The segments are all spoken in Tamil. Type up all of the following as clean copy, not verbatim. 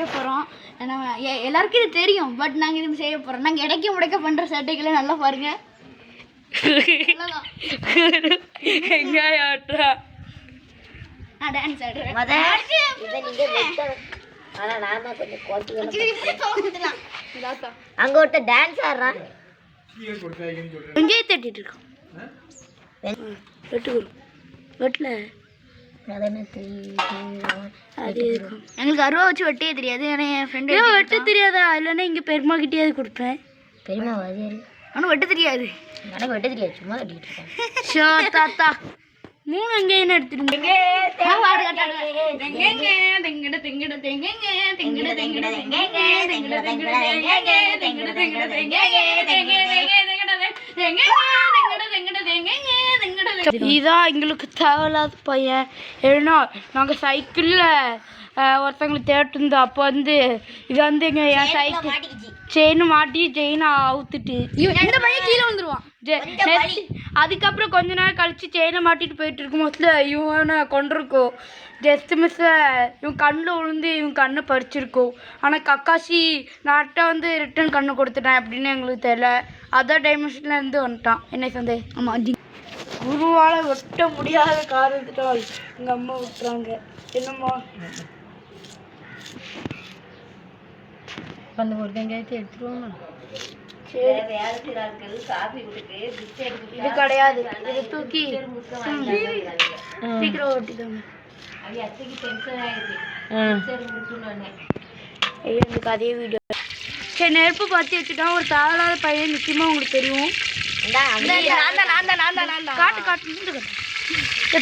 செய்ய போகிறோம். எல்லாருக்கும் இது தெரியும், பட் நாங்கள் இது செய்ய போகிறோம். நாங்கள் இடைக்க முடைக்க பண்ணுற சேட்டைகளை நல்லா பாருங்க. நான் டான்ஸ் ஆடுறேன். அங்க ஒருத்த டான்ஸ் ஆடுறான். வெங்காயம் தட்டிட்டு இருக்கோம். எங்களுக்கு அருவா வச்சு வெட்டே தெரியாது. ஏன்னா என் ஃப்ரெண்டு வெட்ட தெரியாதா? இல்லைன்னா இங்கே பெருமா கிட்டேயாவது கொடுப்பேன். பெருமா ஆனால் வெட்ட தெரியாது. எனக்கு வெட்ட தெரியாது, சும்மா கட்டிட்டு இருக்கேன். ஷோ தாத்தா 3 வெங்காயம் எடுத்துருங்க. இதான் எங்களுக்கு தேவையில்லாத பையன். ஏன்னா நாங்கள் சைக்கிளில் ஒருத்தவங்களுக்கு தேட்டு இருந்தோம். அப்போ வந்து இது வந்து என் சைக்கிள் செயின் மாட்டி செயினை அவுத்துட்டு இந்த பையன் கீழே வந்துடுவான். அதுக்கப்புறம் கொஞ்ச நேரம் கழிச்சு செயினை மாட்டிட்டு போயிட்டு இருக்கும் போதுல இவனை கொண்டிருக்கோம். ஜஸ்ட் மிஸ்ஸை இவன் கண்ணில் விழுந்து இவன் கண்ணை பறிச்சிருக்கோம். ஆனால் கக்காசி நாட்டை வந்து ரிட்டன் கண்ணு கொடுத்துட்டான் அப்படின்னு எங்களுக்கு தெரியல. அதர் டைமென்ஷன்லேருந்து வந்துட்டான். என்ன சந்தே? ஆமாம், குருவால் வெட்ட முடியாத காரணத்திட்டால் எங்கள் அம்மா விட்டுறாங்க. என்னம்மா அந்த ஒரு வெங்காயத்தை எடுத்துருவோமா? இது கிடையாது, இது தூக்கி சீக்கிரம் ஓட்டிட்டாங்க. எனக்கு அதே வீடியோ. சரி, நெருப்பு பற்றி வச்சுட்டா ஒரு தேவையில்லாத பையன் நிச்சயமாக உங்களுக்கு தெரியும். காட்டு காட்டு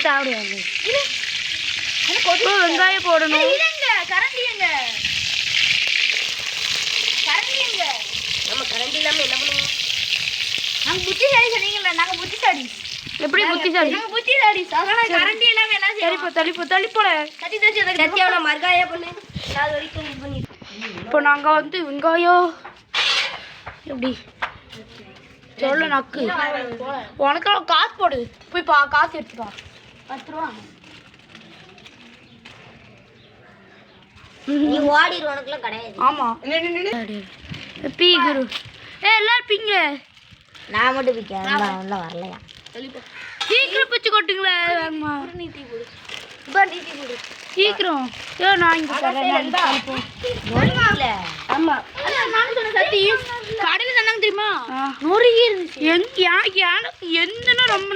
தேவையாங்க. வெங்காயம் போடணும். நம்ம கரண்ட் இல்லாம என்ன பண்ணுவோம்? நாங்கள் புத்திசாலி சொன்னீங்கல்ல, நாங்கள் புத்திசாலி. எப்படி புத்திசாலி? நாங்கள் புத்திசாலி. அதனால் கரண்ட் இல்லாமல் எல்லாம் தள்ளிப்போல சத்தியாவோட மர்காயா பண்ணு. அது வரைக்கும் இது பண்ணி இப்போ நாங்கள் வந்து வெங்காயம் எப்படி சொல்ல நக்கு உனக்கெல்லாம் காசு போடு. போய் காசு எடுத்துப்பா. 10 ரூபா. நீ ஓடிடு, உனக்குலாம் கிடையாது. ஆமாம், பீ குரு. எல்லாரும் பீங்க. நான் மட்டும் பிக்க வரலையா? சீக்கிரம் பிச்சு கொட்டுங்களே. சீக்கிரம். நான் இங்கே ஆமாம், சத்தி கடையில் தானாங்க தெரியுமா? நொறுகி இருந்துச்சு. எந்தனா ரொம்ப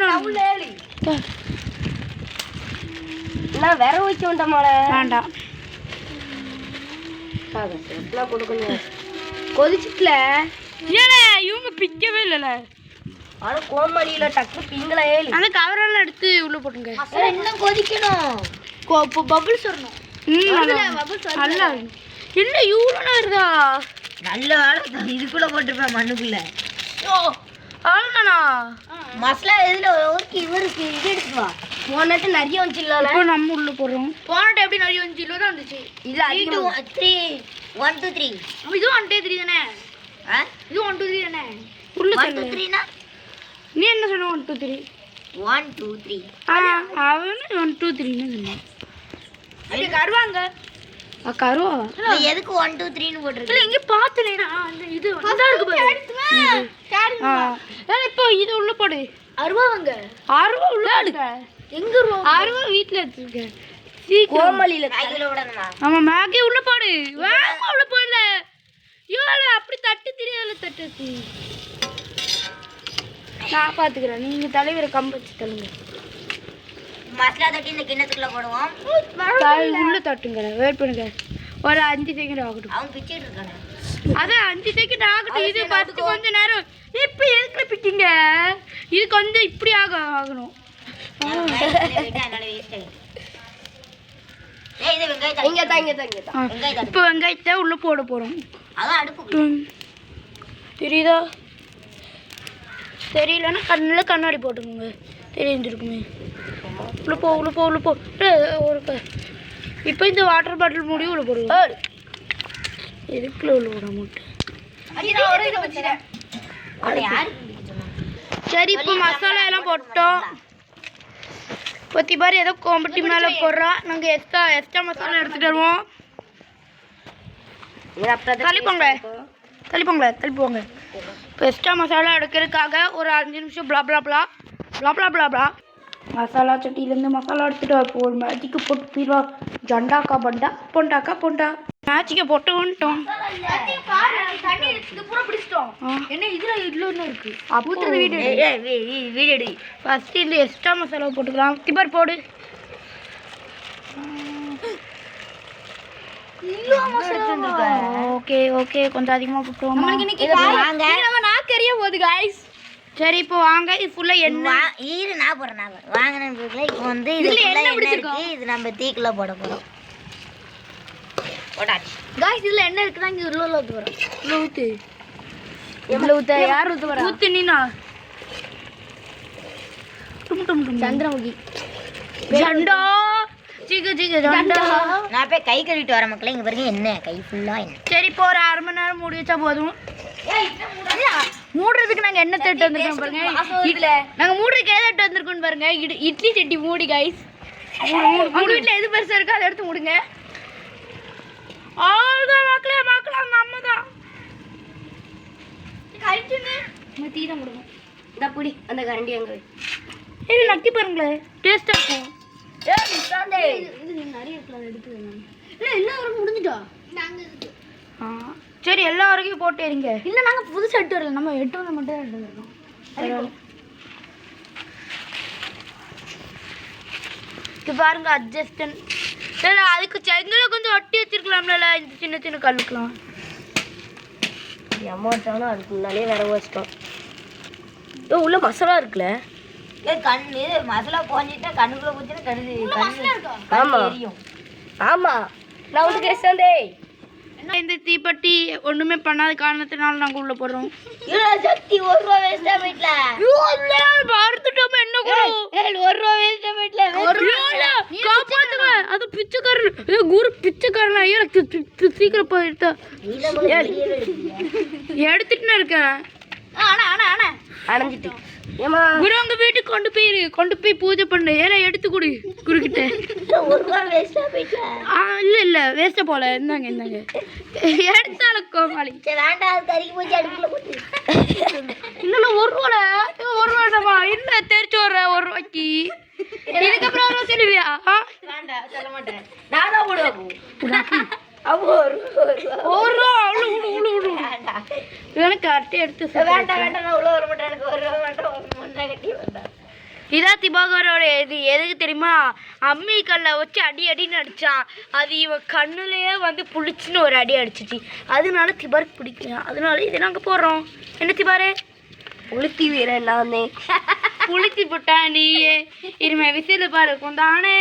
நான் வேற வச்சு வந்தோமால. வேண்டாம், கொடுக்கணும். கொதிச்சுட்டுல. ஏலே இவங்க பிக்கவே இல்லைல்ல. ஆனால் கோமலியில் டக்கு பிங்களா ஏழு. அந்த கவரெல்லாம் எடுத்து உள்ளே போட்டுங்க. இன்னும் கொதிக்கணும். இப்போ பபுள்ஸ் வரணும். நல்லா இல்லை இவ்வளோனா இருக்கா? நல்ல வேலை இதுக்குள்ளே போட்டிருப்பேன் மண்ணுக்குள்ளே. ஓ அவ்வளோதானா? மசாலா இதில் ஓகே. இவருக்கு இது எடுத்துவா. போனட்டு நிறைய வந்துச்சு இல்லை? இப்போ நம்ம உள்ளே போடுறோம். போனட்டு எப்படி நிறைய வந்துச்சு? இல்லை தான் வந்துச்சு. இது 3 1 2 3. இதுவும் 1 2 3 தானே? இது 1 2 3 தானே? உள்ள 1 2 3னா நீ என்ன சொன்ன? 1 2 3 1 2 3. அவன் 1 2 3ன்னு சொன்னான். அது கருவாங்க. கருவா எதுக்கு 1 2 3ன்னு போட்டுருக்கு? இல்லை எங்கே பார்த்துலேனா அந்த இது வந்தா இருக்கு பாரு. இப்போ இது உள்ள போடு. அருவாங்க. அருவா உள்ள எடுக்க. எங்க அருவா வீட்டில் எடுத்துருக்கேன். கோமலியில் கையில் விடணுமா? ஆமாம், மேகே உள்ள போடு. வேகமாக உள்ள போடல. யோல அப்படி தட்டு தெரியாதுல. தட்டு நான் பார்த்துக்கிறேன். நீங்கள் தலைவரை கம்பு வச்சு தள்ளுங்க. மசாலா தட்டி இந்த கிண்ணத்துக்குள்ள போடுவோம். உள்ள தட்டுங்க. வெயிட் பண்ணுங்க, ஒரு 5 செகண்ட் ஆகட்டும். அவன் பிச்சுட்டு இருக்கானே. அதான் 5 செகண்ட் ஆகட்டும். இது பார்த்து கொஞ்ச நேரம். இப்போ எதுக்குள்ள பிட்டிங்க? இது கொஞ்சம் இப்படி ஆகணும். இப்போ வெங்காயத்தை உள்ள போட போறோம். தெரியுதா? தெரியலன்னா கண்ணில் கண்ணாடி போட்டுக்கோங்க, தெரிஞ்சிருக்குமே. உள்ள போ. ஒரு இப்போ இந்த வாட்டர் பாட்டில் மூடி உள்ள போடுவோம். எதுக்குள்ள உள்ள விட மாட்டேன். சரி, இப்போ மசாலா எல்லாம் போட்டோம். பத்தி பாரு ஏதோ கோம்பட்டி மேலே போடுறா. நாங்கள் எக்ஸ்ட்ரா மசாலா எடுத்துகிட்டு வருவோம். தள்ளிப்போங்க தள்ளிப்போங்க தள்ளிப்போங்க. இப்போ எக்ஸ்ட்ரா மசாலா எடுக்கிறதுக்காக ஒரு 5 நிமிஷம் ப்ளா ப்ளா ப்ளா ப்ளா ப்ளா ப்ளா ப்ளா மசாலா சட்டியிலேருந்து மசாலா எடுத்துகிட்டு இப்போ ஒரு மேஜிக்கு போட்டு பீவா ஜண்டாக்கா பண்டா பொண்டாக்கா பொண்டா மேஜிக்கை போட்டு வந்துட்டோம். என்ன இதில் ஒன்று இருக்குது அப்போ வீடு ஃபஸ்ட்டு இந்த எக்ஸ்ட்ரா மசாலா போட்டுக்கலாம். திபர் போடு. ஓகே ஓகே கொஞ்சம் அதிகமாக போட்டுருவோம். போகுது காய்ஸ். சரி இப்போ வாங்க இது ஃபுல்லாக என்ன நான் போடுறேன் வாங்கினேன். இப்போ வந்து இதில் என்ன பிடிச்சிருக்கு இது நம்ம தீக்குள்ள போட போகிறோம். போட்டாச்சு காய்ஸ். இதில் என்ன இருக்குன்னா இங்கே உள்ள ஊற்று வரோம். உள்ள ஊற்று இவ்வளோ ஊற்ற யார் ஊற்று வர ஊற்று நீனா டும் டும் டும் சந்திரமுகி ஜண்டா ஜிகு ஜிகு ஜண்டா. நான் போய் கை கழுவிட்டு வர மக்களே. இங்கே பாருங்க என்ன கை ஃபுல்லாக என்ன. சரி இப்போ ஒரு 1/2 மணி நேரம் மூடி வச்சா போதும். மூடுறதுக்கு நாங்கள் என்ன தட்டு வந்திருக்கோம் பாருங்க. நாங்கள் மூடுறதுக்கு எதை தட்டு வந்திருக்கோம் பாருங்க. இட்லி சட்டி மூடி காய்ஸ். உங்கள் வீட்டில் எது பெருசாக இருக்கோ அதை எடுத்து மூடுங்க. அவ்வளோதான் மக்களே மக்களே அந்த அம்மா தான் தீ தான் கொடுங்க. இந்த பிடி அந்த கரண்டி அங்கே இது நக்கி பாருங்களேன் டேஸ்ட்டாக இருக்கும். நிறைய இருக்கலாம் எடுத்து இல்லை எல்லாரும் முடிஞ்சிட்டா. சரி எல்லா வரைக்கும் போட்டு எறிங்க. இல்லை நாங்கள் புதுசாக எட்டு வரல. நம்ம எட்டு வந்து மட்டும் தான் எடுத்து வந்துருக்கோம். இது பாருங்க அட்ஜஸ்டன். சரி அதுக்கு செங்கலை கொஞ்சம் ஒட்டி வச்சிருக்கலாம்ல இந்த சின்ன சின்ன கல்லுக்கலாம். அமௌண்ட்டாலும் அதுக்கு முன்னாலே வேற வச்சிட்டோம். உள்ள மசாலா இருக்குல்ல கண்ணு மசாலா போஞ்சிட்டா கண்ணுக்குள்ள போச்சுன்னா கண்ணு ஆமாம் ஆமாம். நான் வந்து கேசந்தே இந்த தீப்பெட்டி ஒண்ணுமே பண்ணாத காரணத்தினால நாங்க உள்ள போறோம். சக்தி 1 ரூபா வேஸ்டா போயிட்டல. பார்த்துட்டோம் என்ன குரு 1 ரூபா வேஸ்டா போயிட்டல. காப்பாத்துங்க. அது பிச்சைக்காரன் குரு பிச்சைக்காரன். ஐயோ சீக்கிரம் போயிட்டா எடுத்துட்டு இருக்கேன். அணைஞ்சிட்டு குரு உங்க வீட்டுக்கு கொண்டு போய் பூஜை பண்ணு. ஏன்னா எடுத்து கொடு குரு கிட்ட. 1 ரூபா வேஸ்டா போயிட்டல. இல்ல வேஸ்டா போல. இந்தாங்க எடுத்தால கோமாளி. வேண்டாம் அது கறிக்கு போச்சு அடுப்புல போட்டு. இல்ல 1 ரூபா இல்ல தெரிச்சு 1 ரூபாய்க்கு. இதுக்கப்புறம் 1 ரூபா சொல்லுவியா? வேண்டாம் சொல்ல மாட்டேன். நான் தான் போடுவேன். அப்போ 1 ரூபா எனக்கு அட்டை எடுத்து வேண்டாம் நான் உள்ள வர மாட்டேன். எனக்கு 1 ரூபா வேண்டாம். முன்னே கட்டி வேண்டாம். இதான் திபாகரோட இது எதுக்கு தெரியுமா? அம்மி கல்லை வச்சு அடின்னு அடிச்சான். அது இவன் கண்ணுலயே வந்து புளிச்சுன்னு ஒரு அடி அடிச்சிச்சு. அதனால திபாருக்கு பிடிக்கும். அதனால இதை நாங்கள் போடுறோம். என்ன திபாரே புளுத்தி வீரன் நானே. புளுத்தி போட்டா நீயே இருமை விசில பாருக்கும் தானே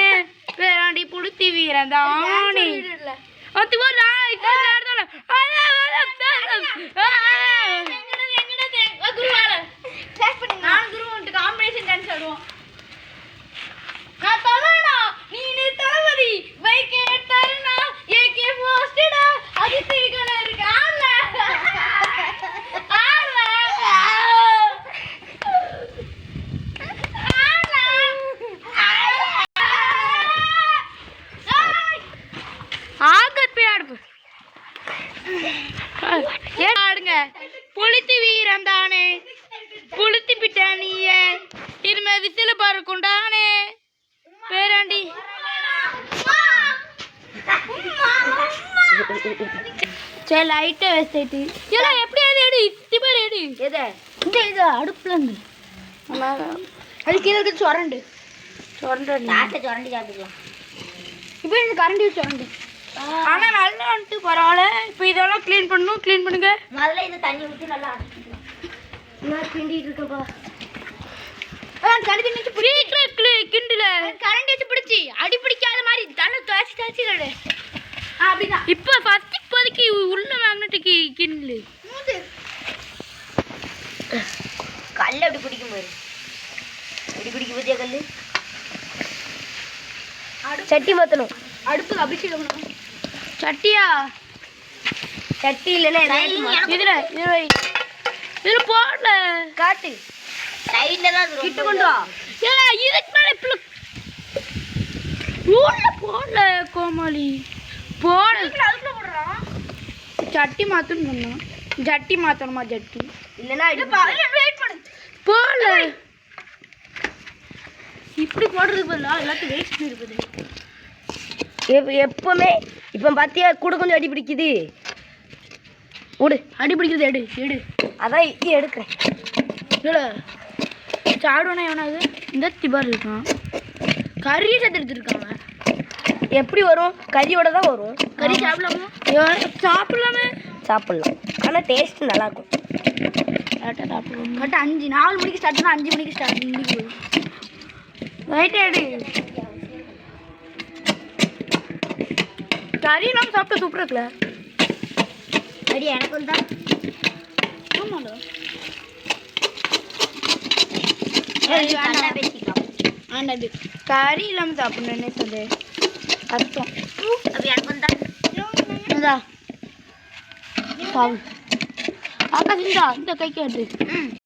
பேராண்டி புளுத்தி வீரன் தானே. புளுத்தி வீரன் தானே புளுத்தி பிட்டானியே இருமை விசில பாருக்கும் தானே பேராண்டி. சரி லைட்டை வச்சுட்டு எல்லாம் எப்படியாவது எடு. திபார் எடு. எதை இது அடுப்புல இருந்து அதுக்கு கீழே இருக்கு சுரண்டு சுரண்டி சாப்பிட்டுக்கலாம். இப்போ இந்த கரண்டி சுரண்டு. ஆனா நல்லா வந்துட்டு பரவாயில்ல. இப்போ இதெல்லாம் க்ளீன் பண்ணுங்க. முதல்ல இது தண்ணி ஊற்றி நல்லா நான் கிண்டிட்டு இருக்கப்பா. கிண்டுல கரண்டி வச்சு பிடிச்சி அடி பிடிக்காத மாதிரி தலை துவச்சி கடு அப்படிதான். இப்போ ஃபர்ஸ்ட் இப்போதைக்கு உள்ள மேக்னெட்டுக்கு கிண்டலு கல் அப்படி பிடிக்கும் பாரு. இப்படி பிடிக்க பத்தியா கல். சட்டி மாற்றணும். அடுப்புக்கு அபிஷேகம் பண்ணணும். சட்டியா சட்டி இல்லைன்னா இதுல போடல காட்டு சைடுல தான் கிட்ட கொண்டு வா. இதுக்கு மேல போடல கோமாளி போட. சட்டி மாற்றணும் சொன்னான். ஜட்டி மாற்றணுமா? ஜட்டி இல்லைன்னா வெயிட் பண்ணு. போல இப்படி போடுறது பதிலாக எல்லாத்தையும் வேஸ்ட் இருக்குது. எப்பவுமே இப்போ பார்த்தியா கூட கொஞ்சம் அடி பிடிக்குது. விடு, அடி பிடிக்கிறது எடு எடு. அதான் எடுக்கிறேன். இல்லை சாப்பிடுவேனா எவனாவது இந்த திபார் இருக்கான். கறியை சேர்த்து எடுத்துருக்காங்க. எப்படி வரும்? கறியோட தான் வரும். கறி சாப்பிடலாமா? சாப்பிடலாமே. சாப்பிட்லாம், ஆனால் டேஸ்ட்டு நல்லாயிருக்கும். கரெக்டாக சாப்பிடுவோம். கரெக்டாக 4 மணிக்கு ஸ்டார்ட் பண்ணால் 5 மணிக்கு ஸ்டார்ட் பண்ணி ரைட் எடு. கறி நம்ம சாப்பிட்டா சூப்பராக இருக்குல்ல? கறி எனக்கும் தான். ஆமாடா. ஆண்டாது கறி இல்லாமல் சாப்பிட்ணுன்னே சொல்லு. கஷ்டம். அது எனக்கும் தான். இந்தா பாவு ஆகாஷ், இந்த கைக்கு எடுத்து